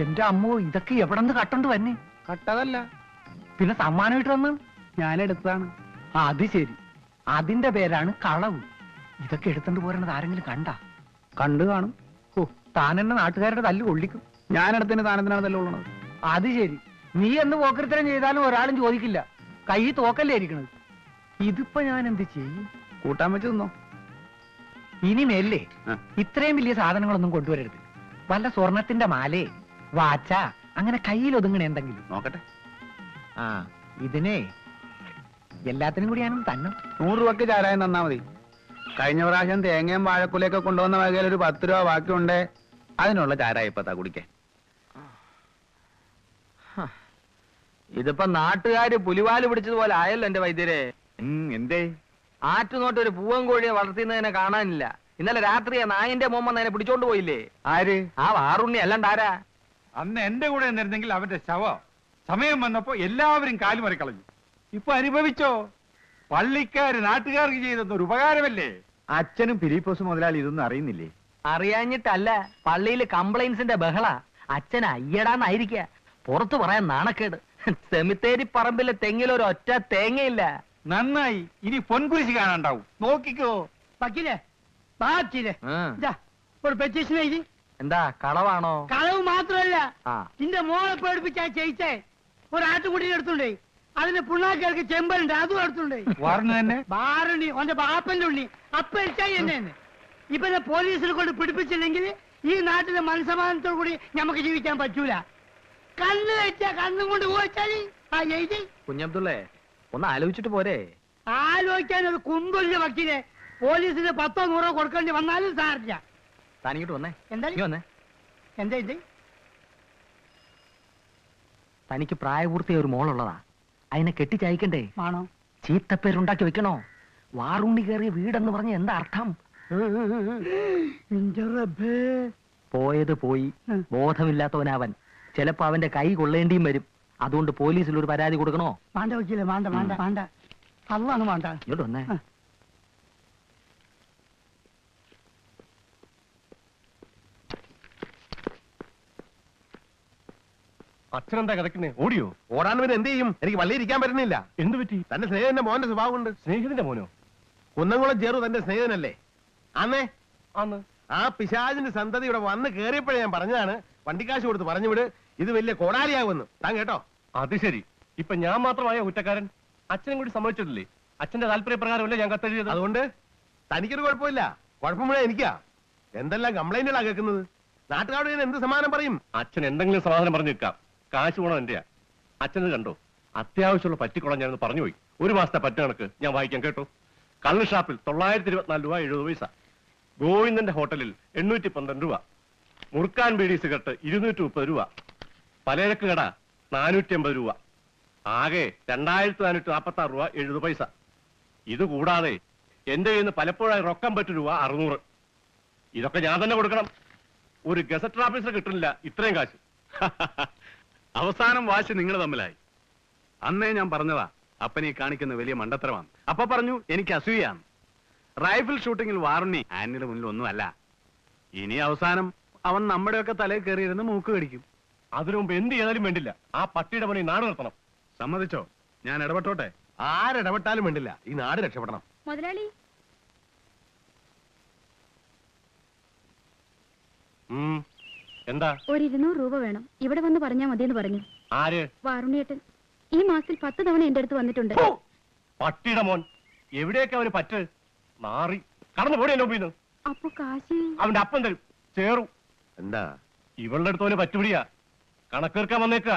എന്റെ അമ്മോ, ഇതൊക്കെ എവിടെന്ന് കട്ടോണ്ട് വന്നെ? കട്ടതല്ല, പിന്നെ സമ്മാനമായിട്ട് വന്ന് ഞാനെടുത്താണ്. അത് ശരി, അതിന്റെ പേരാണ് കളവ്. ഇതൊക്കെ എടുത്തോണ്ട് പോരണത് ആരെങ്കിലും കണ്ടു കാണും. ഓ, താൻ എന്നെ നാട്ടുകാരുടെ തല്ല് കൊള്ളിക്കും. ഞാനെടുത്തിന് താനെന്തിനാണ് തല്ലുള്ളത്? അത് ശരി, നീ എന്ന് പോക്കരത്തരം ചെയ്താലും ഒരാളും ചോദിക്കില്ല. കൈ തോക്കല്ലേ ഇരിക്കണത്. ഇതിപ്പോ ഞാൻ എന്ത് ചെയ്യും? കൂട്ടാൻ വെച്ച് തിന്നോ. ഇനി മേലേ ഇത്രയും വലിയ സാധനങ്ങളൊന്നും കൊണ്ടുവരരുത്. വല്ല സ്വർണത്തിന്റെ മാലേ, വാച്ച, അങ്ങനെ കയ്യിൽ ഒതുങ്ങണ എന്തെങ്കിലും നോക്കട്ടെ. ആ, ഇതിനെ എല്ലാത്തിനും കൂടി ഞാനും തന്നെ. 100 രൂപക്ക് ചാരായം തന്നാ മതി. കഴിഞ്ഞ പ്രാവശ്യം തേങ്ങയും വാഴക്കുലയൊക്കെ കൊണ്ടുവന്ന വകയിൽ ഒരു 10 രൂപ ബാക്കിയുണ്ട്. അതിനുള്ള ചാരായ ഇപ്പത്താ കുടിക്കാൻ. ഇതിപ്പോ നാട്ടുകാര് പുലിവാല് പിടിച്ചതുപോലെ ആയല്ലോ എന്റെ വൈദ്യരെ. എന്തേ? ആറ്റുനോട്ട് ഒരു പൂവൻ കോഴിയെ വളർത്തുന്നതിനെ കാണാനില്ല. ഇന്നലെ രാത്രി നായിന്റെ മോമ്മ അതിനെ പിടിച്ചോണ്ട് പോയില്ലേ? ആര്? ആ വാറുണ്ണി അല്ലാണ്ടാരാ? അന്ന് എന്റെ കൂടെ നിന്നിരുന്നെങ്കിൽ അവന്റെ ശവം സമയം വന്നപ്പോ എല്ലാവരും കാലുമറി കളഞ്ഞു. ഇപ്പൊ അനുഭവിച്ചോ? പള്ളിക്കാര് നാട്ടുകാർക്ക് ചെയ്തൊരു ഉപകാരമല്ലേ? അച്ഛനും ഫിലിപ്പോസും മുതലാളി ഇതൊന്നും അറിയുന്നില്ലേ? അറിയാഞ്ഞിട്ടല്ല, പള്ളിയിൽ കംപ്ലൈൻസിന്റെ ബഹള. അച്ഛൻ അയ്യടാന്നായിരിക്ക. പുറത്തു പറയാൻ നാണക്കേട്. സെമിത്തേരി പറമ്പിലെ തെങ്ങിലൊരു ഒറ്റ തേങ്ങയില്ല. നന്നായി, ഇനി പൊൻകുരിശ് കാണാണ്ടാവും. നോക്കിക്കോ. ഒരു പെറ്റീഷൻ എഴുതി. എന്താ കളവാണോ? കളവ് മാത്രമല്ല, ആ, നിന്റെ മോളെ പേടിപ്പിച്ചാ ചെയ്യിച്ചേ. ഒരു ആട്ടുകുട്ടിനെ എടുത്തുണ്ടേ, അതിന് പുണ്ണാക്കിയർക്ക് ചെമ്പലുണ്ട്, അതും എടുത്തുണ്ടേ. വാറിന് തന്നെ ബാറുണ്ണി, ഓന്റെ ബാപ്പന്റെ ഉണ്ണി അപ്പ എരിച്ചായി എന്നെ. ഇപ്പൊ പോലീസിൽ കൊണ്ട് പിടിപ്പിച്ചില്ലെങ്കിൽ ഈ നാട്ടിലെ മനസ്സമാധാനത്തോടു കൂടി നമുക്ക് ജീവിക്കാൻ പറ്റൂല. കണ്ണ് വെച്ചാ കണ്ണും കൊണ്ട് പോയിച്ചാല് ആ എഴുതി. കുഞ്ഞബ്ദുള്ളേ, ഒന്ന് ആലോചിച്ചിട്ട് പോരെ? ആലോചിക്കാൻ ഒരു കുന്തുല്യ വക്കീലെ. പോലീസിന് 10 100 കൊടുക്കേണ്ടി വന്നാലും സാറില്ല. തനിക്കിട്ട് വന്നേ. എന്താ വന്നേ. എന്താ ഇത്? തനിക്ക് പ്രായപൂർത്തിയായ ഒരു മോളുള്ളതാ. അതിനെ കെട്ടിച്ചയക്കണ്ടേ? ആണോ? ചീത്തപ്പേരുണ്ടാക്കി വെക്കണോ? വാറുണ്ണി കയറിയ വീടെന്ന് പറഞ്ഞ എന്താ അർത്ഥം? പോയത് പോയി, ബോധമില്ലാത്തവനവൻ. ചിലപ്പോ അവന്റെ കൈ കൊള്ളേണ്ടിയും വരും. അതുകൊണ്ട് പോലീസിൽ ഒരു പരാതി കൊടുക്കണോ? വേണ്ട വക്കീലെ, വേണ്ട വേണ്ട വേണ്ട. അതാണ് വേണ്ട. ഇങ്ങോട്ട് വന്നേ. അച്ഛനെന്താ കിടക്കുന്നേ? ഓടിയോ? ഓടാൻ വരെ എന്ത് ചെയ്യും? എനിക്ക് വള്ളി ഇരിക്കാൻ പറ്റുന്നില്ല. എന്ത് പറ്റി? തന്റെ സ്നേഹിതന്റെ മോന്റെ സ്വഭാവം കൊണ്ട്. സ്നേഹിതന്റെ മോനോ? കുന്നംകുളം ചേറു തന്റെ സ്നേഹിതനല്ലേ? അന്നേ ആന്ന്. ആ പിശാചിന്റെ സന്തതി ഇവിടെ വന്ന് കേറിയപ്പോഴേ ഞാൻ പറഞ്ഞതാണ്, വണ്ടിക്കാശ് കൊടുത്ത് പറഞ്ഞു വിട്, ഇത് വലിയ കോടാലിയാകുമെന്ന്. താൻ കേട്ടോ? അത് ശരി, ഇപ്പൊ ഞാൻ മാത്രമായ കുറ്റക്കാരൻ? അച്ഛനും കൂടി സമ്മതിച്ചിട്ടില്ലേ? അച്ഛന്റെ താല്പര്യപ്രകാരമല്ലേ ഞാൻ കത്തെഴുതിയത്? അതുകൊണ്ട് തനിക്കൊരു കുഴപ്പമില്ല. കുഴപ്പം മുഴുവൻ എനിക്കാ. എന്തെല്ലാം കംപ്ലൈന്റുകളാ കേൾക്കുന്നത്. നാട്ടുകാരോട് ഞാൻ എന്ത് സമാധാനം പറയും? അച്ഛൻ എന്തെങ്കിലും സമാധാനം പറഞ്ഞു നിൽക്കാം. കാശ് ഗുണം എന്റെയാ. അച്ഛനത് കണ്ടോ? അത്യാവശ്യമുള്ള പറ്റിക്കുളം ഞാനൊന്ന് പറഞ്ഞു പോയി. 1 മാസത്തെ പറ്റ കണക്ക് ഞാൻ വായിക്കാൻ കേട്ടോ. കള്ള് ഷാപ്പിൽ 924 രൂപ 70 പൈസ. ഗോവിന്ദന്റെ ഹോട്ടലിൽ 812 രൂപ. മുറുക്കാൻ ബീഡി സിഗരറ്റ് 230 രൂപ. പലചരക്ക് കട 480 രൂപ. ആകെ 2446 രൂപ 70 പൈസ. ഇത് കൂടാതെ എന്റെ കയ്യിൽ നിന്ന് പലപ്പോഴായി റൊക്കം പറ്റു രൂപ 600. ഇതൊക്കെ ഞാൻ തന്നെ കൊടുക്കണം. ഒരു ഗസറ്റ് ഓഫീസർ കിട്ടുന്നില്ല ഇത്രയും കാശ്. അവസാനം വാശി നിങ്ങൾ തമ്മിലായി. അന്നേ ഞാൻ പറഞ്ഞതാ, അപ്പനെ കാണിക്കുന്ന വലിയ മണ്ടത്തരമാണ്. അപ്പൊ പറഞ്ഞു എനിക്ക് അസൂയാണ്. റൈഫിൾ ഷൂട്ടിങ്ങിൽ വാറുണ്ണി ആനിയുടെ മുന്നിൽ ഒന്നുമല്ല. ഇനി അവസാനം അവൻ നമ്മുടെയൊക്കെ തലയിൽ കയറിയിരുന്ന് മൂക്ക് കടിക്കും. അതിനു മുമ്പ് എന്ത് ചെയ്താലും വേണ്ടില്ല, ആ പട്ടിയുടെ പണി നാട് നിർത്തണം. സമ്മതിച്ചോ? ഞാൻ ഇടപെട്ടോട്ടെ? ആരിടപെട്ടാലും വേണ്ടില്ല, ഈ നാട് രക്ഷപ്പെടണം. മുതലാളി, എന്താ? ഒരു 200 രൂപ വേണം. ഇവിടെ വന്ന് പറഞ്ഞാ മതിയെന്ന് പറഞ്ഞു. ആര്? വാറുണ്ണിയേട്ടൻ. ഈ മാസത്തിൽ 10 തവണ എന്റെ അടുത്ത് വന്നിട്ടുണ്ട്. പട്ടിയുടെ മോൻ, എവിടെയൊക്കെ അവന് പറ്റ് മാറി കടന്നു പോടി. എന്നെ ഒപ്പിന്ന് അപ്പൊ കാശ് അവന്റെ അപ്പം തരും. ചേറും. എന്താ? ഇവളുടെ അടുത്ത് അവന് പറ്റുപിടിയാ. കണക്കേർക്കാൻ വന്നേക്ക.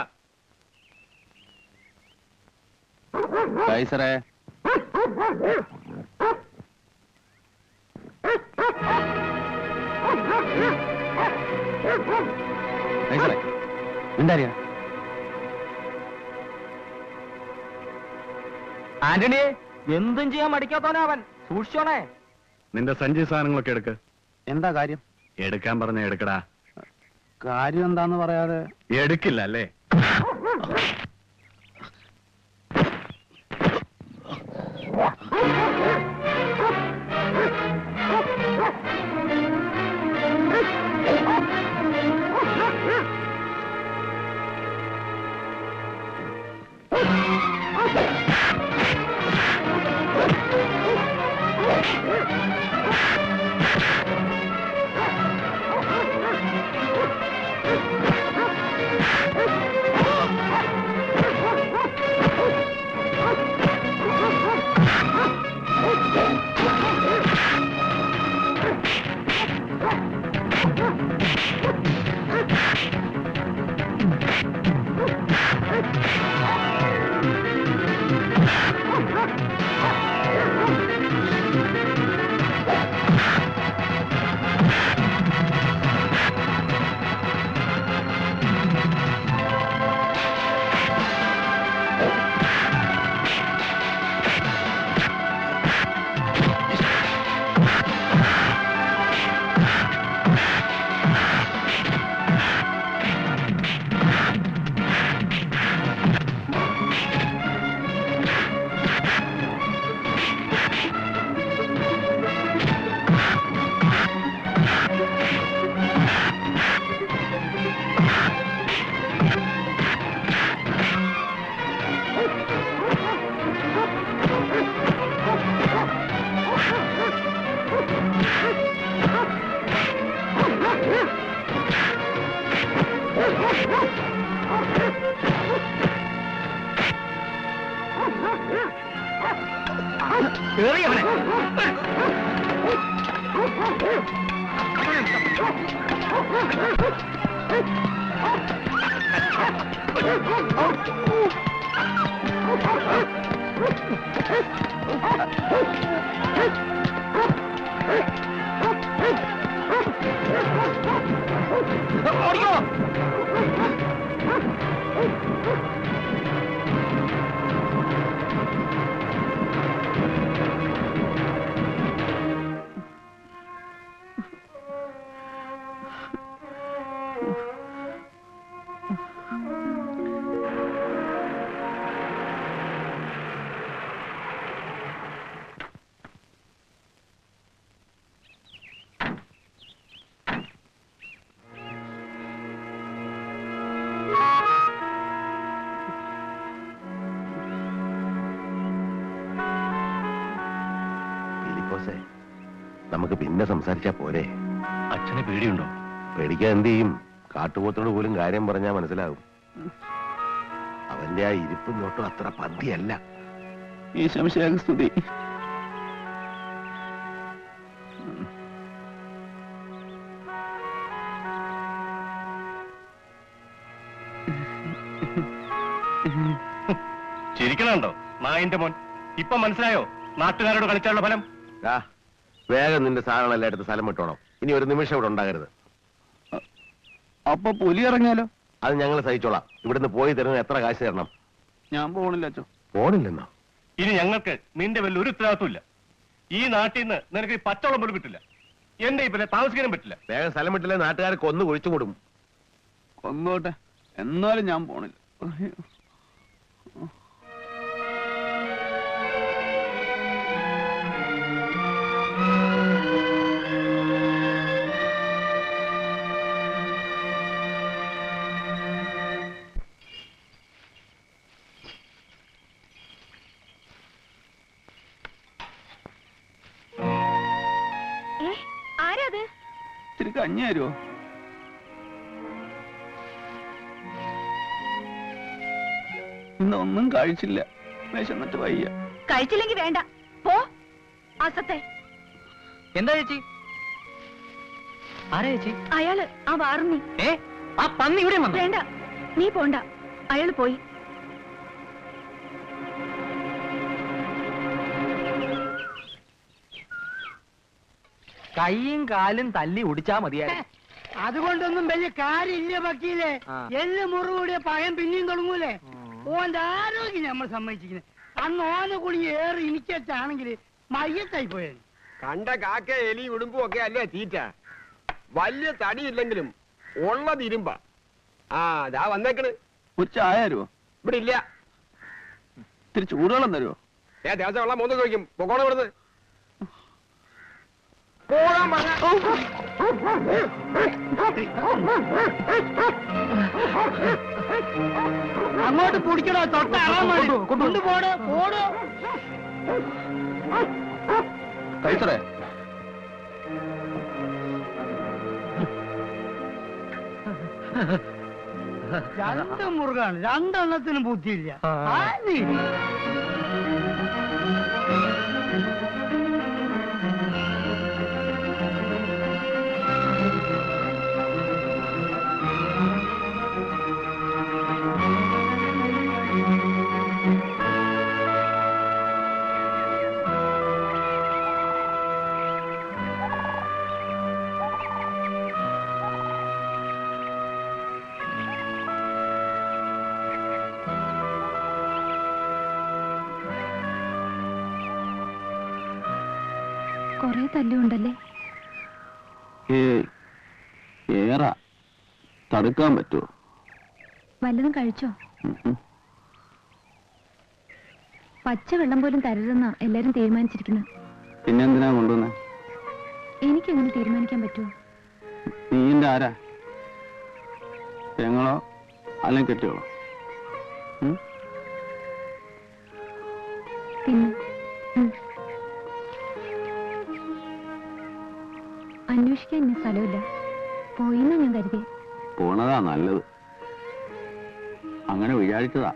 സാറേ എന്താ ആന്റണിയെ എന്തും ചെയ്യാൻ മടിക്കാത്തവനവൻ, സൂക്ഷിച്ചോണേ. നിന്റെ സഞ്ചി സാധനങ്ങളൊക്കെ എടുക്ക്. എന്താ കാര്യം? എടുക്കാൻ പറഞ്ഞ എടുക്കടാ. കാര്യം എന്താന്ന് പറയാതെ എടുക്കില്ല അല്ലേ? നമുക്ക് പിന്നെ സംസാരിച്ചാ പോരെ? അച്ഛന് പേടിയുണ്ടോ? പേടിക്കാൻ എന്ത് ചെയ്യും? കാട്ടുപോത്തോട് പോലും കാര്യം പറഞ്ഞാൽ മനസ്സിലാവും. അവന്റെ ആ ഇരിപ്പും നോട്ടും അത്ര പന്തിയല്ല. ഈ സംശയസ്തുതി ചിരിക്കണുണ്ടോ നായിന്റെ മോൻ? ഇപ്പൊ മനസ്സിലായോ നാട്ടുകാരോട് കളിച്ചാലുള്ള ഫലം? വേഗം നിന്റെ സാധനങ്ങളെല്ലാം എടുത്ത് സ്ഥലം വിട്ടോണം. ഇനി ഒരു നിമിഷം ഇവിടെ ഉണ്ടാകരുത്. അപ്പൊ പുലി ഇറങ്ങിയാലോ? അത് ഞങ്ങൾ സഹിച്ചോളാം. ഇവിടുന്ന് പോയി തരുന്ന എത്ര കാശ് തരണം? ഞാൻ പോണില്ല അച്ഛോ. പോണില്ലെന്നോ? ഇനി ഞങ്ങൾക്ക് നിന്റെ വല്ല ഒരു ഉത്തരവാദിത്വമില്ല. ഈ നാട്ടിൽ നിന്ന് നിനക്ക് ഈ പച്ചവളം പോലും കിട്ടില്ല. എന്റെ ഇപ്പൊ താമസിക്കാനും പറ്റില്ല. വേഗം സ്ഥലം വിട്ടില്ലേ നാട്ടുകാരെ കൊന്നു കുഴിച്ചു കൊടുക്കും. കൊന്നോട്ടെ, എന്നാലും ഞാൻ പോണില്ല. ഇത്തിരി കഞ്ഞി തരുമോ? ഇന്നൊന്നും കഴിച്ചില്ല, വിശന്നിട്ട് വയ്യ. കഴിച്ചില്ലെങ്കിൽ വേണ്ട, പോ. അസത്തെ എന്താ ചേച്ചി? ആരാ ചേച്ചി? അയാള് ആ വാറുണ്ണി. ആ പന്നി ഇവിടെ വന്നു. വേണ്ട, നീ പോണ്ട, അയാൾ പോയി. കൈയും കാലും തല്ലി ഒടിച്ചാ മതിയായിരുന്നു. അതുകൊണ്ടൊന്നും വലിയ കാര്യമില്ല വക്കീലെ. ആ. എല്ല് മുറിവൂടിയ പയം പിന്നെയും തുടങ്ങൂലേ. ഓന്റെ ആരോഗ്യം നമ്മൾ സമ്മതിച്ചിരിക്കുന്നത്. അന്ന് ഓനെ കൂടി ഏറി ഇനിക്കാണെങ്കിൽ മയ്യത്തായി പോയേ. കണ്ട കാക്ക എലി ഉടുമ്പും ഒക്കെ അല്ലേ തീറ്റ. വലിയ തടിയില്ലെങ്കിലും ഉള്ളത് ഇരുമ്പ. ആ ദാ വന്നേക്കണ്. ഒരു ചായ തരുമോ? ഇവിടെ ഇല്ല. ഇത്തിരി ചൂടുവെള്ളം തരുമോ? ദിവസം വെള്ളം മൂന്ന് ചോദിക്കും. പൊക്കോണം ഇവിടുന്ന്. പോകാൻ പറഞ്ഞ അങ്ങോട്ട് പിടിക്കണോ? തൊട്ടാളാൻ കൊണ്ടുപോടോ. പോടോ. കഴിച്ചറേ. രണ്ട് മുറുകാണ്, രണ്ടെണ്ണത്തിനും ബുദ്ധിയില്ല. ആ, നീ. കൊറേ തല്ലുണ്ടല്ലേ? ഏറാ തടുക്കാൻ പറ്റുമോ? വല്ലതും കഴിച്ചോ? പച്ച വെള്ളം പോലും തരരുതെന്നാ എല്ലാരും തീരുമാനിച്ചിരിക്കുന്നത്. പിന്നെന്തിനാ കൊണ്ടുവന്നേ? എനിക്കെങ്ങനെ തീരുമാനിക്കാൻ പറ്റുമോ? നീന്റെ ആരാ? പെങ്ങളോ അല്ലെങ്കിൽ കെട്ടിയോളോ? പിന്നെ അന്വേഷിക്കാൻ ഇന്ന സ്ഥലമില്ല. പോയിന്നാ ഞാൻ കരുതി. പോണതാ നല്ലത്. അങ്ങനെ വിചാരിച്ചതാ.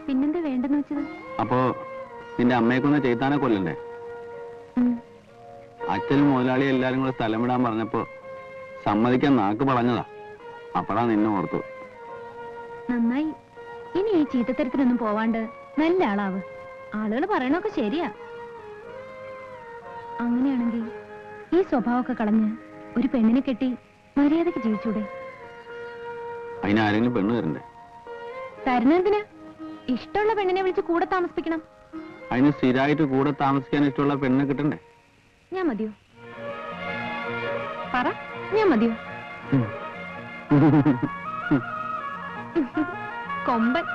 പിന്നെന്താ വേണ്ടെന്ന് വെച്ചത്? അപ്പോ നിന്റെ അമ്മയെക്കൊന്ന് ചെയ്താനെ കൊല്ലണ്ടേ? അച്ഛനും മുതലാളി എല്ലാരും കൂടെ സ്ഥലം വിടാൻ പറഞ്ഞപ്പോ സമ്മതിക്കാൻ നാക്ക് പറഞ്ഞതാ. അപ്പഴാ നിന്നെ ഓർത്തു. നന്നായി. ഇനി ഈ ചീത്തത്തരത്തിനൊന്നും പോവാണ്ട് നല്ല ആളാവ്. ആളുകൾ പറയണൊക്കെ ശരിയാ. അങ്ങനെയാണെങ്കിൽ ഈ സ്വഭാവമൊക്കെ കളഞ്ഞ് ഒരു പെണ്ണിനെ കെട്ടി മര്യാദക്ക് ജീവിച്ചൂടെ? അതിനാരെങ്കിലും പെണ്ണ് തരണ്ടേ? തരുന്നെന്തിനാ? ഇഷ്ടമുള്ള പെണ്ണിനെ വിളിച്ച് കൂടെ താമസിപ്പിക്കണം. അതിന് സ്ഥിരമായിട്ട് കൂടെ താമസിക്കാൻ ഇഷ്ടമുള്ള പെണ്ണിനെ കിട്ടണ്ടേ? ഞാൻ മതിയോ? പറ, ഞാൻ മതിയോ? കൊമ്പൻ.